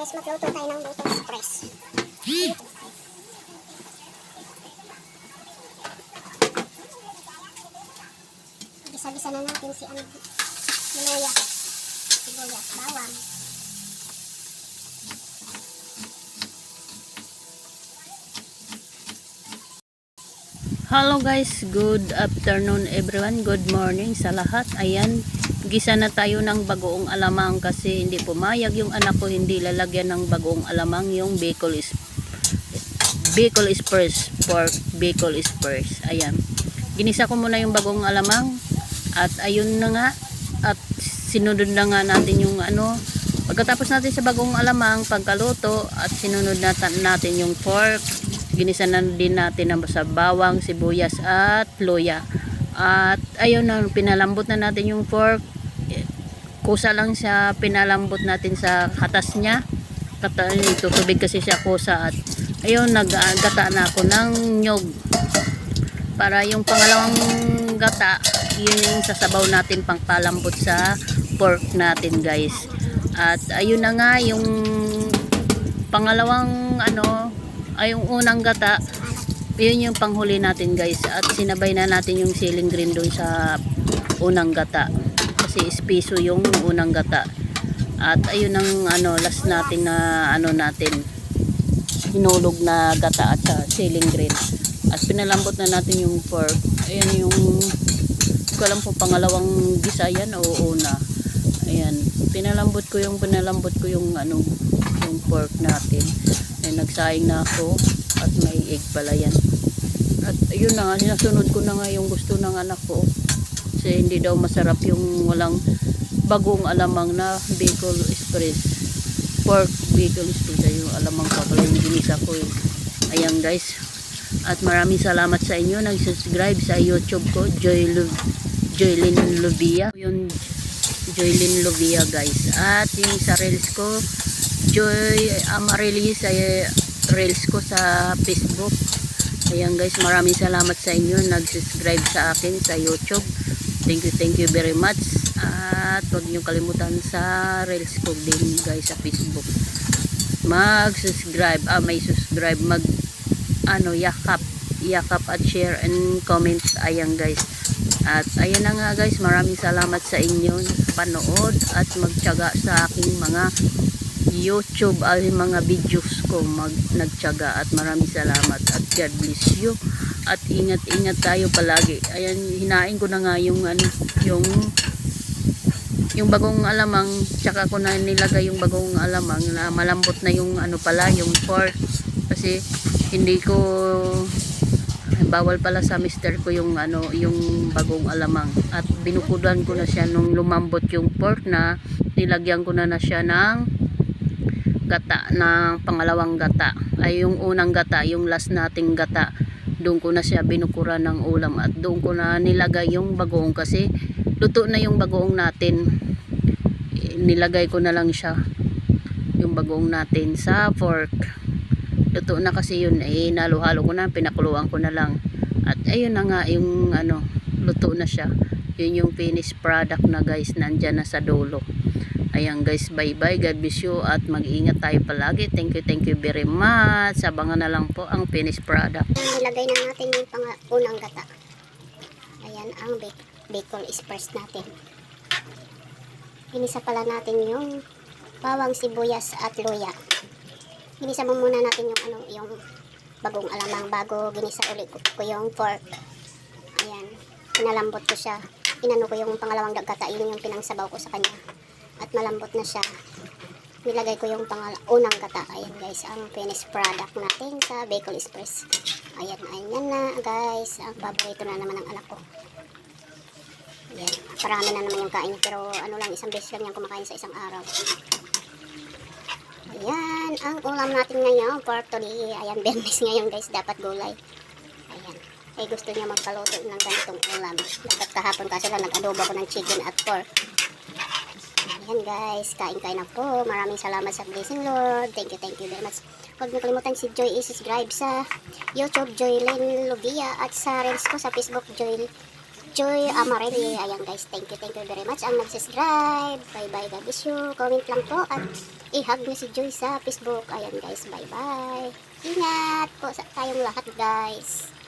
guys, magluto tayo ng buto express. Gisa-gisa na natin si luya, sibuyas, bawang. Hello guys, good afternoon everyone, good morning sa lahat. Ayan, gisa na tayo ng bagoong alamang kasi hindi pumayag yung anak ko, hindi lalagyan ng bagoong alamang yung Bicol Express pork, Bicol Express. Ayan, ginisa ko muna yung bagoong alamang at ayun na nga, at sinunod na nga natin yung pagkatapos natin sa bagoong alamang pagkaluto at sinunod natin yung pork. Ginisa na din natin sa bawang, sibuyas at luya. At ayun na, pinalambot na natin yung pork. Kusa lang siya, pinalambot natin sa katas niya. Tutubig kasi siya kusa. At ayun, naggata na ako ng nyog. Para yung pangalawang gata, yun yung sasabaw natin pang palambot sa pork natin guys. At ayun na nga, yung pangalawang ay yung unang gata, yun yung panghuli natin guys, at sinabay na natin yung siling green doon sa unang gata kasi espiso yung unang gata. At ayun ang last natin na natin hinulog na gata at siling green, at pinalambot na natin yung pork. Ayan yung ko alam kung pangalawang gisa yan o una. Ayan, pinalambot ko yung yung pork natin. Ay, nagsaing na ako at may egg pala yan. At ayun na nga, sinasunod ko na nga yung gusto ng anak ko kasi hindi daw masarap yung walang bagong alamang na Bicol Express pork, Bicol Express. Ay, yung alamang pa pala yung ginisa ko ayan guys, at maraming salamat sa inyo nag-subscribe sa YouTube ko, Joylyn Lubia, yung Joylyn Lubia guys. At yung sa reels ko, Joy Amarilis, ay reels ko sa Facebook. Ayan guys, maraming salamat sa inyo nag-subscribe sa akin sa YouTube. Thank you very much. At huwag niyo kalimutan sa reels ko din guys sa Facebook. Mag-subscribe, may subscribe, yakap at share and comment. Ayan guys. At ayan na nga guys, maraming salamat sa inyo panood at magtiyaga sa aking mga YouTube ay mga videos ko, nagtiyaga, at maraming salamat at God bless you at ingat tayo palagi. Ayan, hinain ko na nga yung yung bagong alamang, tsaka ko na nilagay yung bagong alamang na malambot na yung pala yung pork kasi hindi ko bawal pala sa mister ko yung yung bagong alamang, at binukudan ko na siya nung lumambot yung pork na nilagyan ko na siya ng gata, ng pangalawang gata. Ay yung unang gata, yung last nating gata, doon ko na siya binukuran ng ulam at doon ko na nilagay yung bagoong kasi luto na yung bagoong natin. Nilagay ko na lang siya yung bagoong natin sa pork. Luto na kasi yun, nalo-halo ko na, pinakuluan ko na lang. At ayun na nga yung luto na siya. Yun yung finished product na guys, nandyan na sa dulo. Ayan guys, bye bye, God bless you at mag-ingat tayo palagi. Thank you very much. Abangan na lang po ang finished product. Nilagay na natin yung unang gata. Ayan ang Bicol Express natin. Inisa pala natin yung bawang, sibuyas at luya. Ginisa mo muna natin yung bagong alamang bago ginisa ulit ko yung pork. Ayan, pinalambot ko siya. Inano ko yung pangalawang gata, yun yung pinangsabaw ko sa kanya. At malambot na siya. Nilagay ko yung unang gata. Ayan guys, ang finished product natin sa Bicol Express. Ayan na guys, ang paborito na naman ng anak ko. Ayan, parami na naman yung kain niya, pero isang beses lang yung kumakain sa isang araw. Ayan, ang ulam natin ngayon for today. Ayan, Bernes ngayon guys, dapat gulay. Ayan, gusto niya magpaluto ng ganitong ulam. Dapat kahapon kaso lang nag-adobo ko ng chicken at pork. Ayan guys, kain na po. Maraming salamat sa blessing Lord. Thank you very much. Huwag niyo kalimutan si Joy i-subscribe sa YouTube, Joylyn Lubia, at sa reels ko sa Facebook, Joy Amarelli. Ayan guys, thank you very much ang nag-subscribe. Bye bye, God bless you. Comment lang po at i-hug nyo si Joy sa Facebook. Ayan guys, bye bye. Ingat po sa tayong lahat guys.